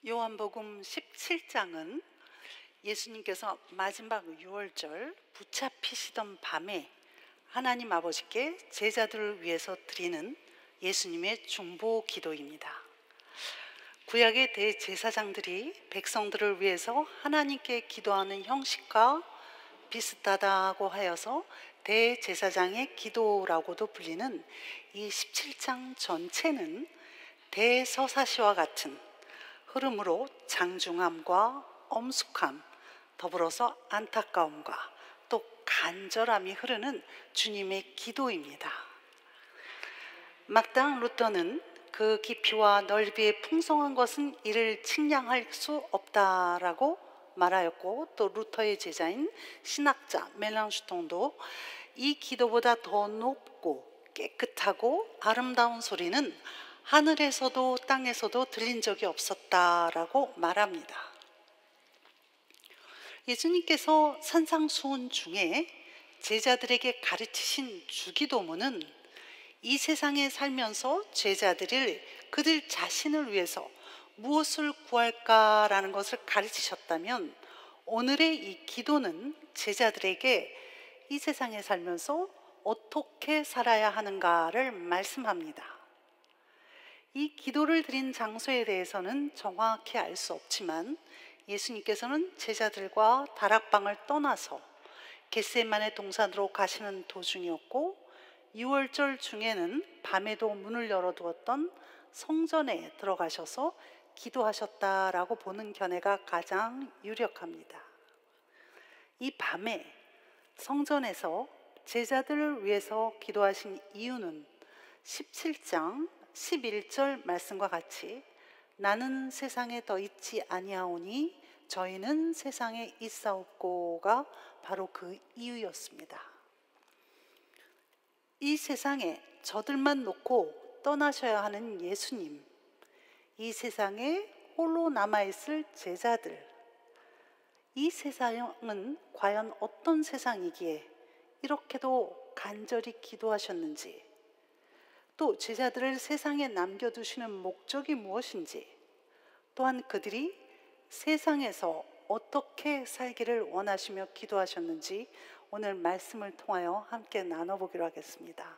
요한복음 17장은 예수님께서 마지막 유월절 붙잡히시던 밤에 하나님 아버지께 제자들을 위해서 드리는 예수님의 중보 기도입니다. 구약의 대제사장들이 백성들을 위해서 하나님께 기도하는 형식과 비슷하다고 하여서 대제사장의 기도라고도 불리는 이 17장 전체는 대서사시와 같은 흐름으로 장중함과 엄숙함, 더불어서 안타까움과 또 간절함이 흐르는 주님의 기도입니다. 마땅 루터는 그 깊이와 넓이의 풍성한 것은 이를 측량할 수 없다라고 말하였고, 또 루터의 제자인 신학자 멜랑슈통도 이 기도보다 더 높고 깨끗하고 아름다운 소리는 하늘에서도 땅에서도 들린 적이 없었다라고 말합니다. 예수님께서 산상수훈 중에 제자들에게 가르치신 주기도문은 이 세상에 살면서 제자들이 그들 자신을 위해서 무엇을 구할까라는 것을 가르치셨다면, 오늘의 이 기도는 제자들에게 이 세상에 살면서 어떻게 살아야 하는가를 말씀합니다. 이 기도를 드린 장소에 대해서는 정확히 알 수 없지만 예수님께서는 제자들과 다락방을 떠나서 겟세마네 동산으로 가시는 도중이었고, 유월절 중에는 밤에도 문을 열어두었던 성전에 들어가셔서 기도하셨다라고 보는 견해가 가장 유력합니다. 이 밤에 성전에서 제자들을 위해서 기도하신 이유는 17장 11절 말씀과 같이 나는 세상에 더 있지 아니하오니 저희는 세상에 있사옵고가 바로 그 이유였습니다. 이 세상에 저들만 놓고 떠나셔야 하는 예수님, 이 세상에 홀로 남아있을 제자들, 이 세상은 과연 어떤 세상이기에 이렇게도 간절히 기도하셨는지, 또 제자들을 세상에 남겨두시는 목적이 무엇인지, 또한 그들이 세상에서 어떻게 살기를 원하시며 기도하셨는지 오늘 말씀을 통하여 함께 나눠보기로 하겠습니다.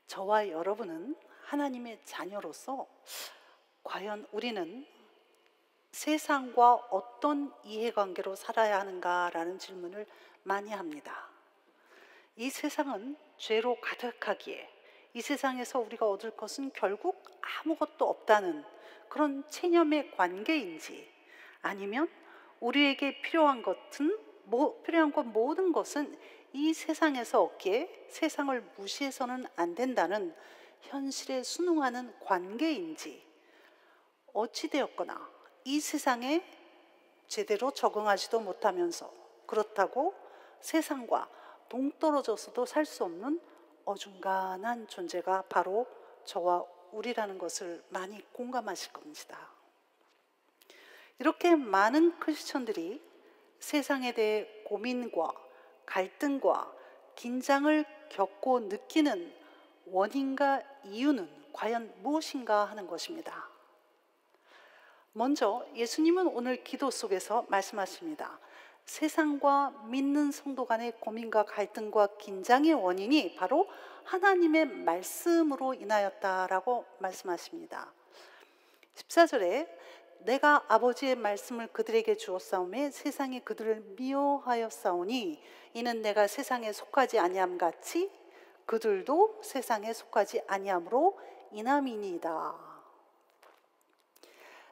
저와 여러분은 하나님의 자녀로서 과연 우리는 세상과 어떤 이해관계로 살아야 하는가라는 질문을 많이 합니다. 이 세상은 죄로 가득하기에 이 세상에서 우리가 얻을 것은 결국 아무것도 없다는 그런 체념의 관계인지, 아니면 우리에게 필요한 것 모든 것은 이 세상에서 얻기에 세상을 무시해서는 안 된다는 현실에 순응하는 관계인지, 어찌되었거나 이 세상에 제대로 적응하지도 못하면서 그렇다고 세상과 동떨어져서도 살 수 없는 어중간한 존재가 바로 저와 우리라는 것을 많이 공감하실 겁니다. 이렇게 많은 크리스천들이 세상에 대해 고민과 갈등과 긴장을 겪고 느끼는 원인과 이유는 과연 무엇인가 하는 것입니다. 먼저 예수님은 오늘 기도 속에서 말씀하십니다. 세상과 믿는 성도 간의 고민과 갈등과 긴장의 원인이 바로 하나님의 말씀으로 인하였다라고 말씀하십니다. 14절에 내가 아버지의 말씀을 그들에게 주었사오매 세상이 그들을 미워하였사오니 이는 내가 세상에 속하지 아니함 같이 그들도 세상에 속하지 아니함으로 인함이니이다.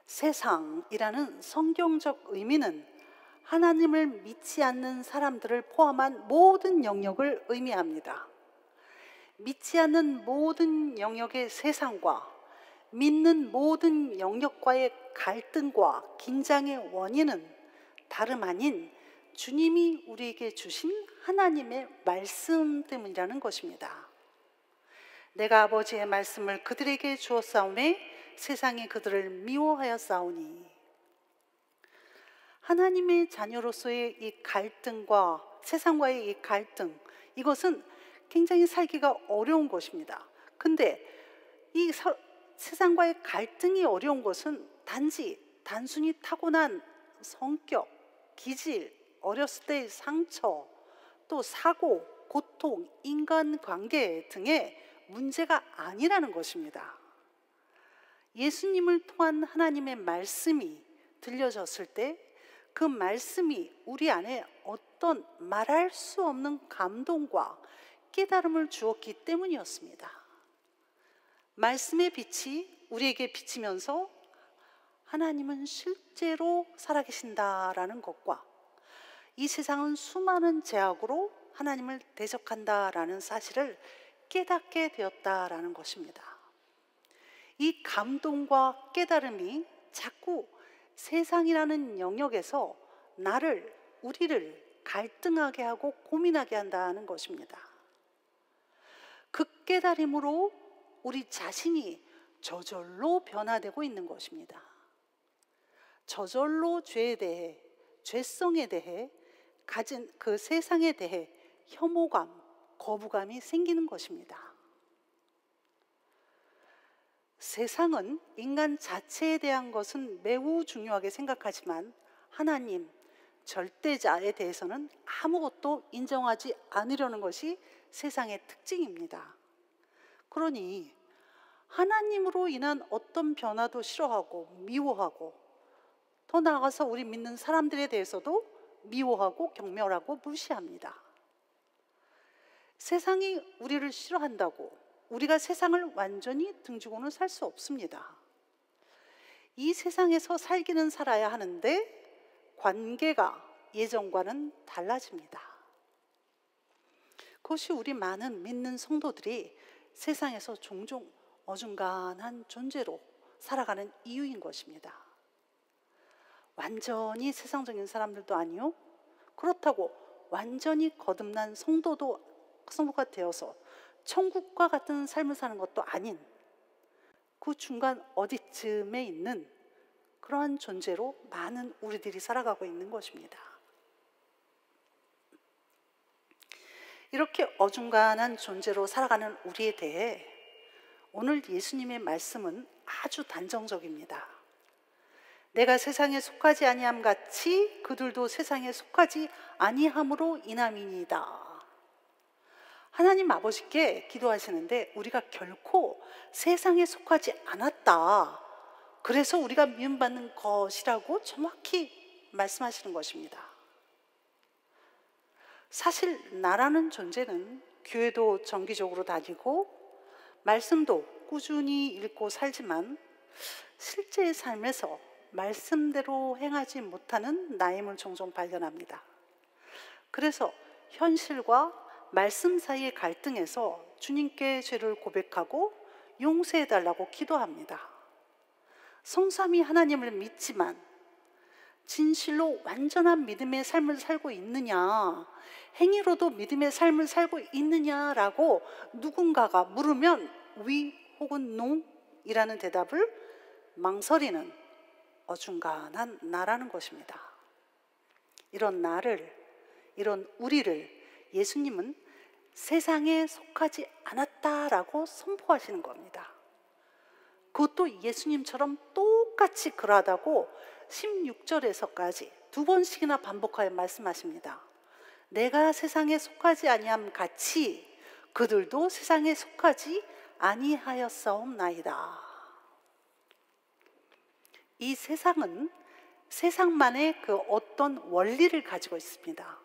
세상이라는 성경적 의미는 하나님을 믿지 않는 사람들을 포함한 모든 영역을 의미합니다. 믿지 않는 모든 영역의 세상과 믿는 모든 영역과의 갈등과 긴장의 원인은 다름 아닌 주님이 우리에게 주신 하나님의 말씀 때문이라는 것입니다. 내가 아버지의 말씀을 그들에게 주었사오매 세상이 그들을 미워하였사오니, 하나님의 자녀로서의 이 갈등과 세상과의 이 갈등, 이것은 굉장히 살기가 어려운 것입니다. 근데 이 세상과의 갈등이 어려운 것은 단순히 타고난 성격, 기질, 어렸을 때의 상처, 또 사고, 고통, 인간관계 등의 문제가 아니라는 것입니다. 예수님을 통한 하나님의 말씀이 들려졌을 때 그 말씀이 우리 안에 어떤 말할 수 없는 감동과 깨달음을 주었기 때문이었습니다. 말씀의 빛이 우리에게 비치면서 하나님은 실제로 살아계신다라는 것과 이 세상은 수많은 제약으로 하나님을 대적한다라는 사실을 깨닫게 되었다라는 것입니다. 이 감동과 깨달음이 자꾸 세상이라는 영역에서 우리를 갈등하게 하고 고민하게 한다는 것입니다. 그 깨달음으로 우리 자신이 저절로 변화되고 있는 것입니다. 저절로 죄에 대해, 죄성에 대해, 가진 그 세상에 대해 혐오감, 거부감이 생기는 것입니다. 세상은 인간 자체에 대한 것은 매우 중요하게 생각하지만 하나님, 절대자에 대해서는 아무것도 인정하지 않으려는 것이 세상의 특징입니다. 그러니 하나님으로 인한 어떤 변화도 싫어하고 미워하고, 더 나아가서 우리 믿는 사람들에 대해서도 미워하고 경멸하고 무시합니다. 세상이 우리를 싫어한다고 우리가 세상을 완전히 등지고는 살 수 없습니다. 이 세상에서 살기는 살아야 하는데 관계가 예전과는 달라집니다. 그것이 우리 많은 믿는 성도들이 세상에서 종종 어중간한 존재로 살아가는 이유인 것입니다. 완전히 세상적인 사람들도 아니요, 그렇다고 완전히 거듭난 성도가 되어서 천국과 같은 삶을 사는 것도 아닌 그 중간 어디쯤에 있는 그러한 존재로 많은 우리들이 살아가고 있는 것입니다. 이렇게 어중간한 존재로 살아가는 우리에 대해 오늘 예수님의 말씀은 아주 단정적입니다. 내가 세상에 속하지 아니함 같이 그들도 세상에 속하지 아니함으로 인함이니이다. 하나님 아버지께 기도하시는데 우리가 결코 세상에 속하지 않았다, 그래서 우리가 미움받는 것이라고 정확히 말씀하시는 것입니다. 사실 나라는 존재는 교회도 정기적으로 다니고 말씀도 꾸준히 읽고 살지만 실제의 삶에서 말씀대로 행하지 못하는 나임을 종종 발견합니다. 그래서 현실과 말씀 사이의 갈등에서 주님께 죄를 고백하고 용서해달라고 기도합니다. 성삼위 하나님을 믿지만 진실로 완전한 믿음의 삶을 살고 있느냐, 행위로도 믿음의 삶을 살고 있느냐라고 누군가가 물으면 위 혹은 노 이라는 대답을 망설이는 어중간한 나라는 것입니다. 이런 우리를 예수님은 세상에 속하지 않았다라고 선포하시는 겁니다. 그것도 예수님처럼 똑같이 그러하다고 16절에서까지 2번씩이나 반복하여 말씀하십니다. 내가 세상에 속하지 아니함 같이 그들도 세상에 속하지 아니하였사옵나이다. 이 세상은 세상만의 그 어떤 원리를 가지고 있습니다.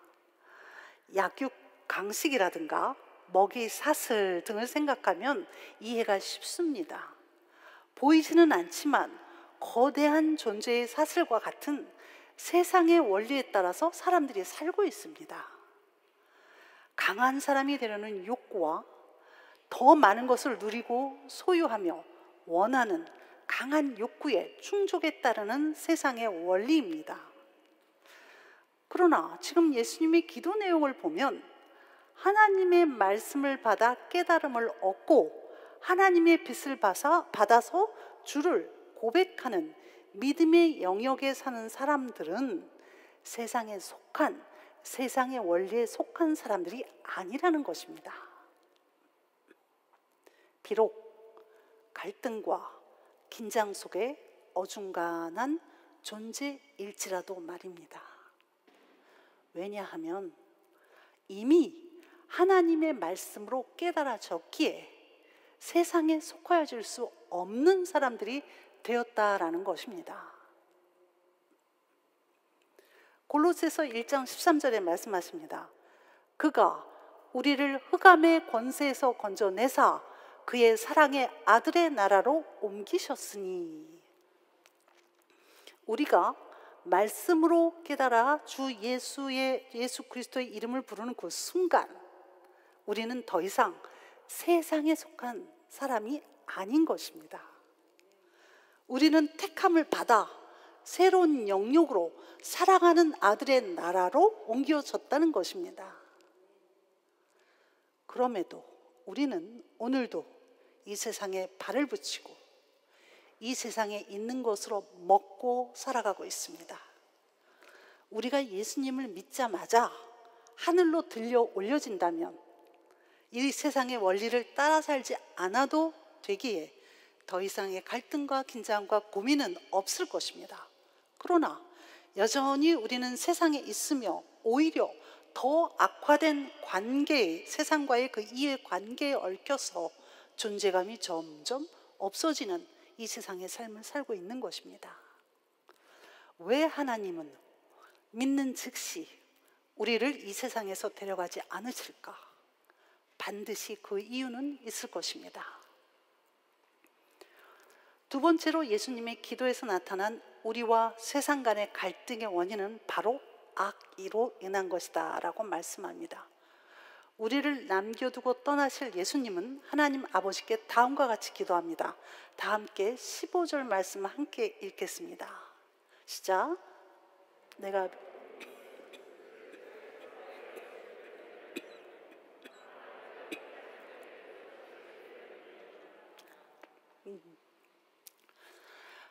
약육 강식이라든가 먹이 사슬 등을 생각하면 이해가 쉽습니다. 보이지는 않지만 거대한 존재의 사슬과 같은 세상의 원리에 따라서 사람들이 살고 있습니다. 강한 사람이 되려는 욕구와 더 많은 것을 누리고 소유하며 원하는 강한 욕구에 충족에 따르는 세상의 원리입니다. 그러나 지금 예수님의 기도 내용을 보면 하나님의 말씀을 받아 깨달음을 얻고 하나님의 빛을 받아서 주를 고백하는 믿음의 영역에 사는 사람들은 세상에 속한, 세상의 원리에 속한 사람들이 아니라는 것입니다. 비록 갈등과 긴장 속에 어중간한 존재일지라도 말입니다. 왜냐하면 이미 하나님의 말씀으로 깨달아졌기에 세상에 속하여질 수 없는 사람들이 되었다라는 것입니다. 골로새서 1장 13절에 말씀하십니다. 그가 우리를 흑암의 권세에서 건져내사 그의 사랑의 아들의 나라로 옮기셨으니, 우리가 말씀으로 깨달아 주 예수 그리스도의 이름을 부르는 그 순간 우리는 더 이상 세상에 속한 사람이 아닌 것입니다. 우리는 택함을 받아 새로운 영역으로 사랑하는 아들의 나라로 옮겨졌다는 것입니다. 그럼에도 우리는 오늘도 이 세상에 발을 붙이고 이 세상에 있는 것으로 먹고 살아가고 있습니다. 우리가 예수님을 믿자마자 하늘로 들려 올려진다면 이 세상의 원리를 따라 살지 않아도 되기에 더 이상의 갈등과 긴장과 고민은 없을 것입니다. 그러나 여전히 우리는 세상에 있으며 오히려 더 악화된 관계에, 세상과의 그 이해관계에 얽혀서 존재감이 점점 없어지는 이 세상의 삶을 살고 있는 것입니다. 왜 하나님은 믿는 즉시 우리를 이 세상에서 데려가지 않으실까? 반드시 그 이유는 있을 것입니다. 두 번째로 예수님의 기도에서 나타난 우리와 세상 간의 갈등의 원인은 바로 악의로 인한 것이다 라고 말씀합니다. 우리를 남겨두고 떠나실 예수님은 하나님 아버지께 다음과 같이 기도합니다. 다 함께 15절 말씀을 함께 읽겠습니다. 시작. 내가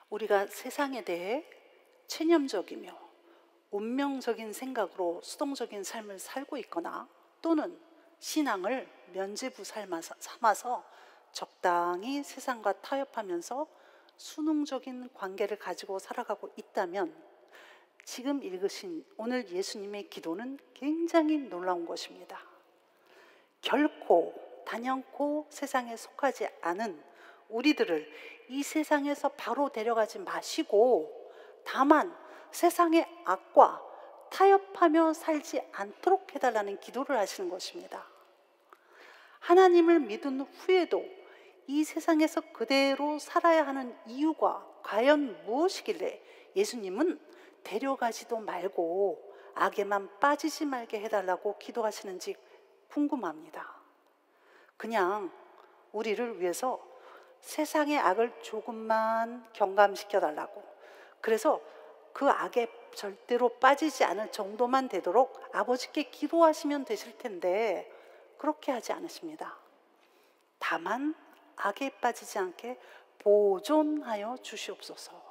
우리가 세상에 대해 체념적이며 운명적인 생각으로 수동적인 삶을 살고 있거나 또는 신앙을 면죄부 삼아서 적당히 세상과 타협하면서 수능적인 관계를 가지고 살아가고 있다면 지금 읽으신 오늘 예수님의 기도는 굉장히 놀라운 것입니다. 결코 단연코 세상에 속하지 않은 우리들을 이 세상에서 바로 데려가지 마시고 다만 세상의 악과 타협하며 살지 않도록 해달라는 기도를 하시는 것입니다. 하나님을 믿은 후에도 이 세상에서 그대로 살아야 하는 이유가 과연 무엇이길래 예수님은 데려가지도 말고 악에만 빠지지 말게 해달라고 기도하시는지 궁금합니다. 그냥 우리를 위해서 세상의 악을 조금만 경감시켜달라고, 그래서 그 악에 절대로 빠지지 않을 정도만 되도록 아버지께 기도하시면 되실 텐데 그렇게 하지 않으십니다. 다만 악에 빠지지 않게 보존하여 주시옵소서.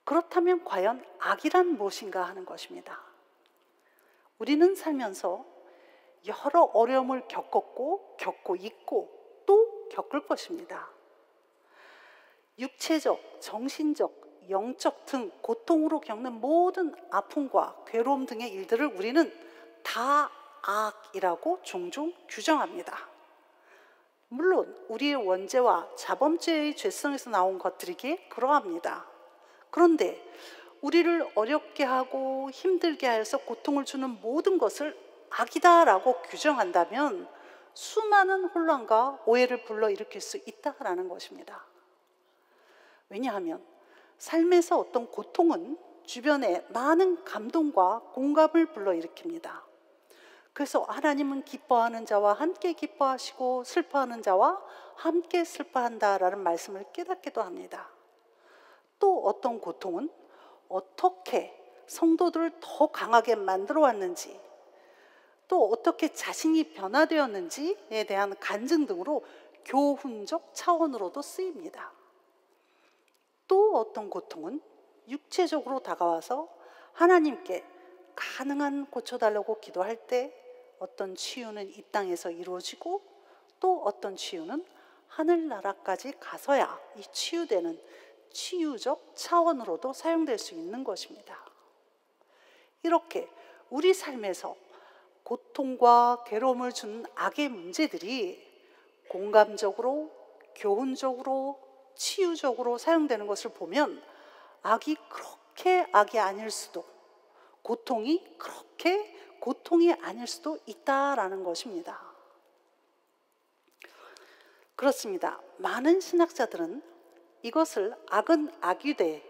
그렇다면 과연 악이란 무엇인가 하는 것입니다. 우리는 살면서 여러 어려움을 겪었고 겪고 있고 또 겪을 것입니다. 육체적, 정신적, 영적 등 고통으로 겪는 모든 아픔과 괴로움 등의 일들을 우리는 다 악이라고 종종 규정합니다. 물론 우리의 원죄와 자범죄의 죄성에서 나온 것들이기에 그러합니다. 그런데 우리를 어렵게 하고 힘들게 하여서 고통을 주는 모든 것을 악이다라고 규정한다면 수많은 혼란과 오해를 불러일으킬 수 있다라는 것입니다. 왜냐하면 삶에서 어떤 고통은 주변에 많은 감동과 공감을 불러일으킵니다. 그래서 하나님은 기뻐하는 자와 함께 기뻐하시고 슬퍼하는 자와 함께 슬퍼한다라는 말씀을 깨닫기도 합니다. 또 어떤 고통은 어떻게 성도들을 더 강하게 만들어 왔는지, 또 어떻게 자신이 변화되었는지에 대한 간증 등으로 교훈적 차원으로도 쓰입니다. 또 어떤 고통은 육체적으로 다가와서 하나님께 가능한 고쳐달라고 기도할 때 어떤 치유는 이 땅에서 이루어지고 또 어떤 치유는 하늘나라까지 가서야 이 치유되는 치유적 차원으로도 사용될 수 있는 것입니다. 이렇게 우리 삶에서 고통과 괴로움을 주는 악의 문제들이 공감적으로, 교훈적으로, 치유적으로 사용되는 것을 보면 악이 그렇게 악이 아닐 수도, 고통이 그렇게 고통이 아닐 수도 있다라는 것입니다. 그렇습니다. 많은 신학자들은 이것을 악은 악이되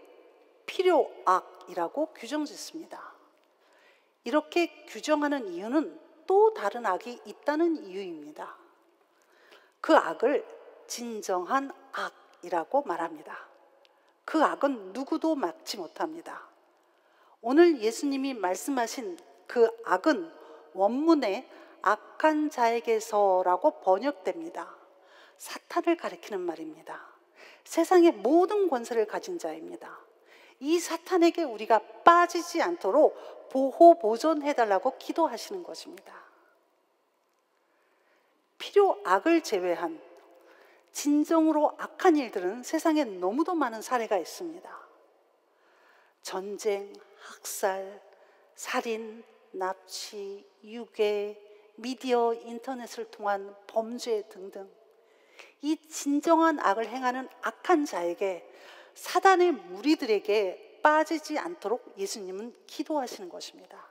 필요악이라고 규정짓습니다. 이렇게 규정하는 이유는 또 다른 악이 있다는 이유입니다. 그 악을 진정한 악이라고 말합니다. 그 악은 누구도 막지 못합니다. 오늘 예수님이 말씀하신 그 악은 원문에 악한 자에게서라고 번역됩니다. 사탄을 가리키는 말입니다. 세상의 모든 권세를 가진 자입니다. 이 사탄에게 우리가 빠지지 않도록 보호 보존해달라고 기도하시는 것입니다. 필요악을 제외한 진정으로 악한 일들은 세상에 너무도 많은 사례가 있습니다. 전쟁, 학살, 살인, 납치, 유괴, 미디어, 인터넷을 통한 범죄 등등, 이 진정한 악을 행하는 악한 자에게, 사단의 무리들에게 빠지지 않도록 예수님은 기도하시는 것입니다.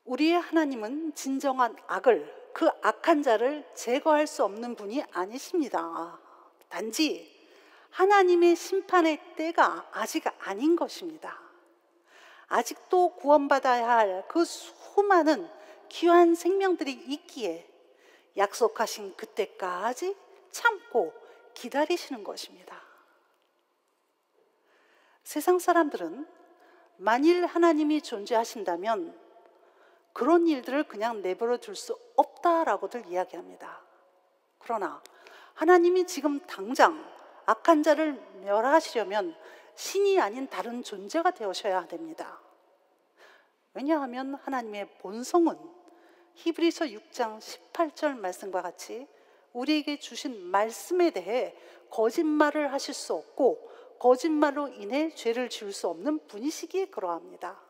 우리의 하나님은 진정한 악을, 그 악한 자를 제거할 수 없는 분이 아니십니다. 단지 하나님의 심판의 때가 아직 아닌 것입니다. 아직도 구원받아야 할 그 수많은 귀한 생명들이 있기에 약속하신 그때까지 참고 기다리시는 것입니다. 세상 사람들은 만일 하나님이 존재하신다면 그런 일들을 그냥 내버려 둘 수 없다라고들 이야기합니다. 그러나 하나님이 지금 당장 악한 자를 멸하시려면 신이 아닌 다른 존재가 되어셔야 됩니다. 왜냐하면 하나님의 본성은 히브리서 6장 18절 말씀과 같이 우리에게 주신 말씀에 대해 거짓말을 하실 수 없고 거짓말로 인해 죄를 지을 수 없는 분이시기에 그러합니다.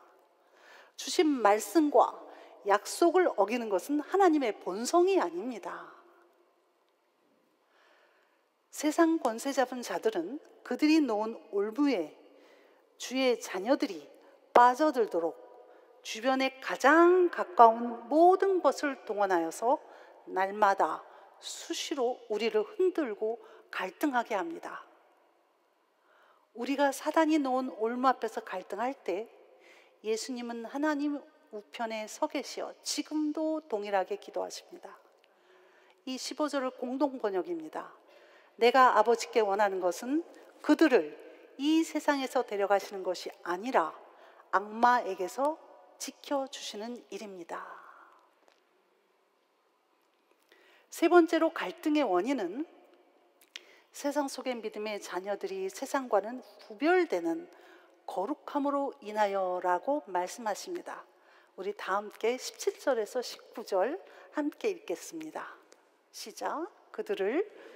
주신 말씀과 약속을 어기는 것은 하나님의 본성이 아닙니다. 세상 권세 잡은 자들은 그들이 놓은 올무에 주의 자녀들이 빠져들도록 주변에 가장 가까운 모든 것을 동원하여서 날마다 수시로 우리를 흔들고 갈등하게 합니다. 우리가 사단이 놓은 올무 앞에서 갈등할 때 예수님은 하나님 우편에 서 계시어 지금도 동일하게 기도하십니다. 이 15절을 공동 번역입니다. 내가 아버지께 원하는 것은 그들을 이 세상에서 데려가시는 것이 아니라 악마에게서 지켜주시는 일입니다. 세 번째로 갈등의 원인은 세상 속의 믿음의 자녀들이 세상과는 구별되는 거룩함으로 인하여라고 말씀하십니다. 우리 다 함께 17절에서 19절 함께 읽겠습니다. 시작. 그들을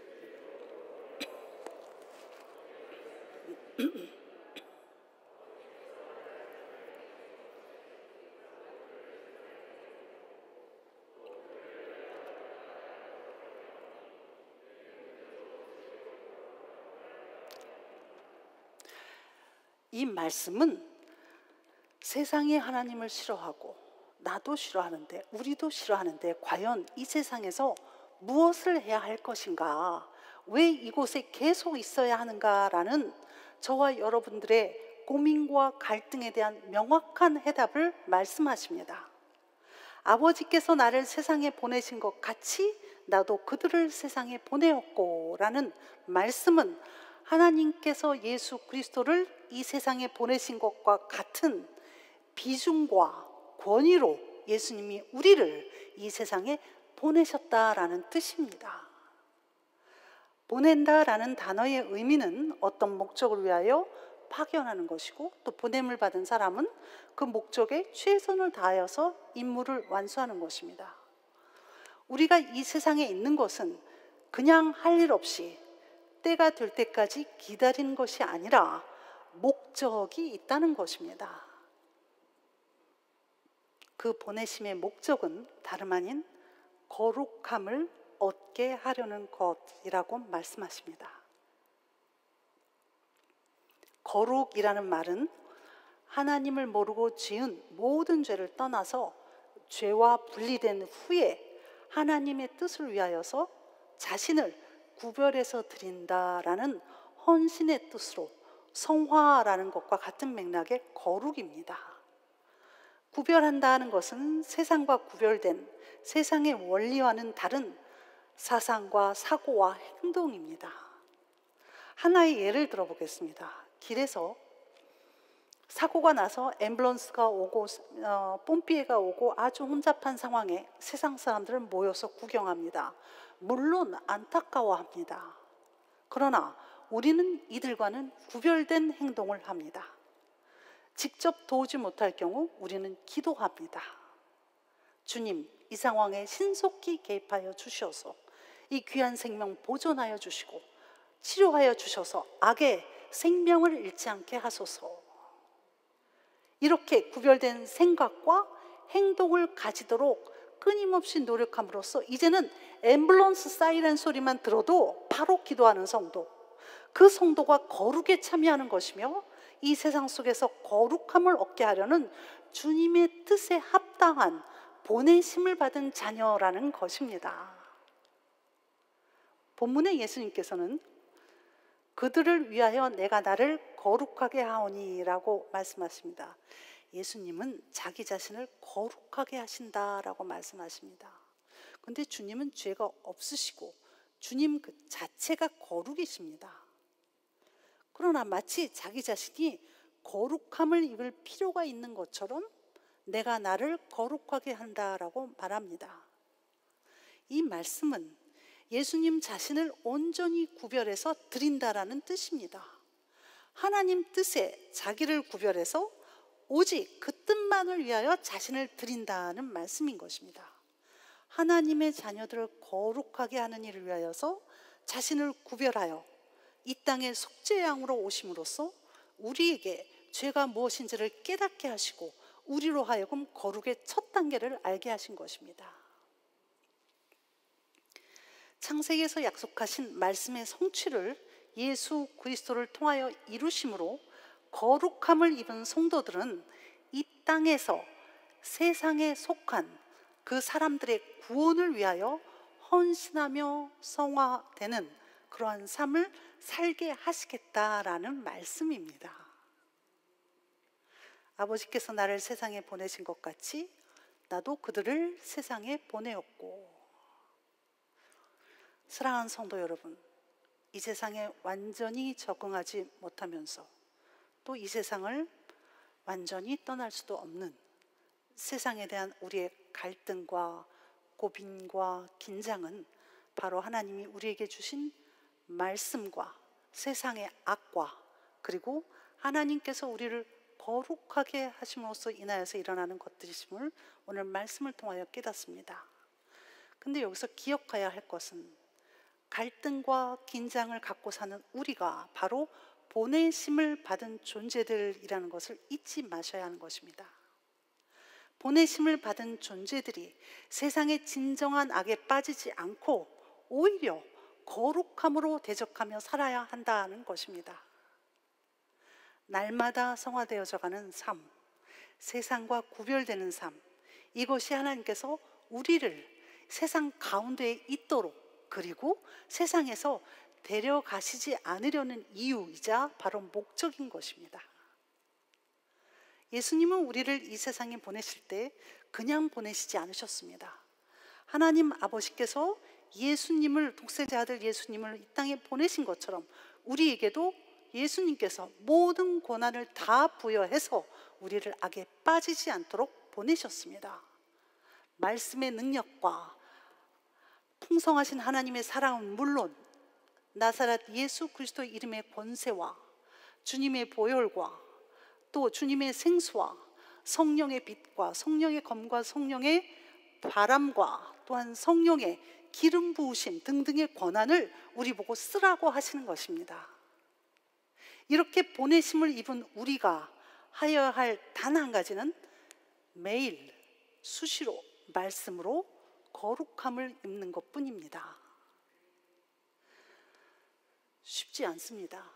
이 말씀은 세상이 하나님을 싫어하고 나도 싫어하는데 우리도 싫어하는데 과연 이 세상에서 무엇을 해야 할 것인가, 왜 이곳에 계속 있어야 하는가라는 저와 여러분들의 고민과 갈등에 대한 명확한 해답을 말씀하십니다. 아버지께서 나를 세상에 보내신 것 같이 나도 그들을 세상에 보내었고 라는 말씀은 하나님께서 예수 그리스도를 이 세상에 보내신 것과 같은 비중과 권위로 예수님이 우리를 이 세상에 보내셨다라는 뜻입니다. 보낸다라는 단어의 의미는 어떤 목적을 위하여 파견하는 것이고, 또 보냄을 받은 사람은 그 목적에 최선을 다하여서 임무를 완수하는 것입니다. 우리가 이 세상에 있는 것은 그냥 할 일 없이 때가 될 때까지 기다리는 것이 아니라 목적이 있다는 것입니다. 그 보내심의 목적은 다름 아닌 거룩함을 얻게 하려는 것이라고 말씀하십니다. 거룩이라는 말은 하나님을 모르고 지은 모든 죄를 떠나서 죄와 분리된 후에 하나님의 뜻을 위하여서 자신을 구별해서 드린다라는 헌신의 뜻으로 성화라는 것과 같은 맥락의 거룩입니다. 구별한다는 것은 세상과 구별된 세상의 원리와는 다른 사상과 사고와 행동입니다. 하나의 예를 들어보겠습니다. 길에서 사고가 나서 앰뷸런스가 오고 pompi에가 오고 아주 혼잡한 상황에 세상 사람들은 모여서 구경합니다. 물론 안타까워합니다. 그러나 우리는 이들과는 구별된 행동을 합니다. 직접 도우지 못할 경우 우리는 기도합니다. 주님, 이 상황에 신속히 개입하여 주셔서 이 귀한 생명 보존하여 주시고 치료하여 주셔서 악의 생명을 잃지 않게 하소서. 이렇게 구별된 생각과 행동을 가지도록 끊임없이 노력함으로써 이제는 앰뷸런스 사이렌 소리만 들어도 바로 기도하는 성도, 그 성도가 거룩에 참여하는 것이며 이 세상 속에서 거룩함을 얻게 하려는 주님의 뜻에 합당한 보내심을 받은 자녀라는 것입니다. 본문의 예수님께서는 그들을 위하여 내가 나를 거룩하게 하오니라고 말씀하십니다. 예수님은 자기 자신을 거룩하게 하신다라고 말씀하십니다. 그런데 주님은 죄가 없으시고 주님 그 자체가 거룩이십니다. 그러나 마치 자기 자신이 거룩함을 입을 필요가 있는 것처럼 내가 나를 거룩하게 한다라고 말합니다. 이 말씀은 예수님 자신을 온전히 구별해서 드린다라는 뜻입니다. 하나님 뜻에 자기를 구별해서 오직 그 뜻만을 위하여 자신을 드린다는 말씀인 것입니다. 하나님의 자녀들을 거룩하게 하는 일을 위하여서 자신을 구별하여 이 땅에 속죄양으로 오심으로써 우리에게 죄가 무엇인지를 깨닫게 하시고 우리로 하여금 거룩의 첫 단계를 알게 하신 것입니다. 창세기에서 약속하신 말씀의 성취를 예수 그리스도를 통하여 이루심으로 거룩함을 입은 성도들은 이 땅에서 세상에 속한 그 사람들의 구원을 위하여 헌신하며 성화되는 그러한 삶을 살게 하시겠다라는 말씀입니다. 아버지께서 나를 세상에 보내신 것 같이 나도 그들을 세상에 보내었고, 사랑하는 성도 여러분, 이 세상에 완전히 적응하지 못하면서 또 이 세상을 완전히 떠날 수도 없는 세상에 대한 우리의 갈등과 고민과 긴장은 바로 하나님이 우리에게 주신 말씀과 세상의 악과 그리고 하나님께서 우리를 거룩하게 하심으로써 인하여서 일어나는 것들이심을 오늘 말씀을 통하여 깨닫습니다. 근데 여기서 기억해야 할 것은 갈등과 긴장을 갖고 사는 우리가 바로 보내심을 받은 존재들이라는 것을 잊지 마셔야 하는 것입니다. 보내심을 받은 존재들이 세상의 진정한 악에 빠지지 않고 오히려 거룩함으로 대적하며 살아야 한다는 것입니다. 날마다 성화되어져가는 삶, 세상과 구별되는 삶, 이것이 하나님께서 우리를 세상 가운데에 있도록 그리고 세상에서 데려가시지 않으려는 이유이자 바로 목적인 것입니다. 예수님은 우리를 이 세상에 보내실 때 그냥 보내시지 않으셨습니다. 하나님 아버지께서 예수님을, 독생자 아들 예수님을 이 땅에 보내신 것처럼 우리에게도 예수님께서 모든 고난을 다 부여해서 우리를 악에 빠지지 않도록 보내셨습니다. 말씀의 능력과 풍성하신 하나님의 사랑은 물론 나사렛 예수 그리스도의 이름의 권세와 주님의 보혈과 또 주님의 생수와 성령의 빛과 성령의 검과 성령의 바람과 또한 성령의 기름 부으심 등등의 권한을 우리 보고 쓰라고 하시는 것입니다. 이렇게 보내심을 입은 우리가 하여야 할 단 한 가지는 매일 수시로 말씀으로 거룩함을 입는 것뿐입니다. 쉽지 않습니다.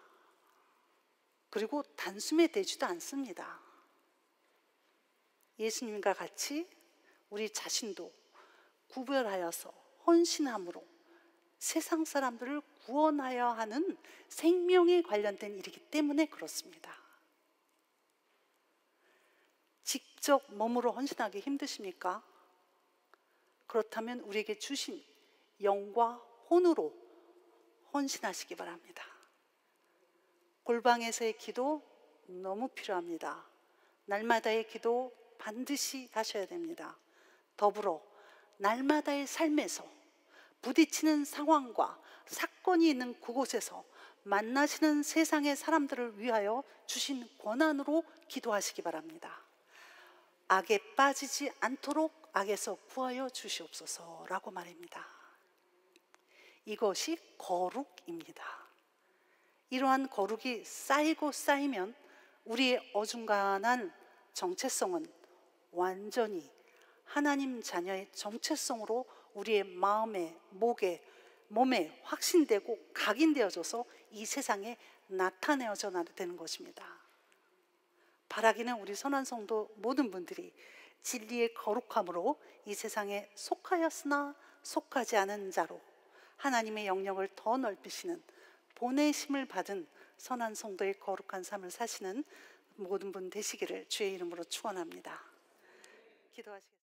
그리고 단숨에 되지도 않습니다. 예수님과 같이 우리 자신도 구별하여서 헌신함으로 세상 사람들을 구원하여 하는 생명에 관련된 일이기 때문에 그렇습니다. 직접 몸으로 헌신하기 힘드십니까? 그렇다면 우리에게 주신 영과 혼으로 헌신하시기 바랍니다. 골방에서의 기도 너무 필요합니다. 날마다의 기도 반드시 하셔야 됩니다. 더불어 날마다의 삶에서 부딪히는 상황과 사건이 있는 그곳에서 만나시는 세상의 사람들을 위하여 주신 권한으로 기도하시기 바랍니다. 악에 빠지지 않도록 악에서 구하여 주시옵소서라고 말입니다. 이것이 거룩입니다. 이러한 거룩이 쌓이고 쌓이면 우리의 어중간한 정체성은 완전히 하나님 자녀의 정체성으로 우리의 마음에, 목에, 몸에 확신되고 각인되어져서 이 세상에 나타내어져 되는 것입니다. 바라기는 우리 선한 성도 모든 분들이 진리의 거룩함으로 이 세상에 속하였으나 속하지 않은 자로 하나님의 영역을 더 넓히시는 보내심을 받은 선한 성도의 거룩한 삶을 사시는 모든 분 되시기를 주의 이름으로 축원합니다. 기도하시겠습니다.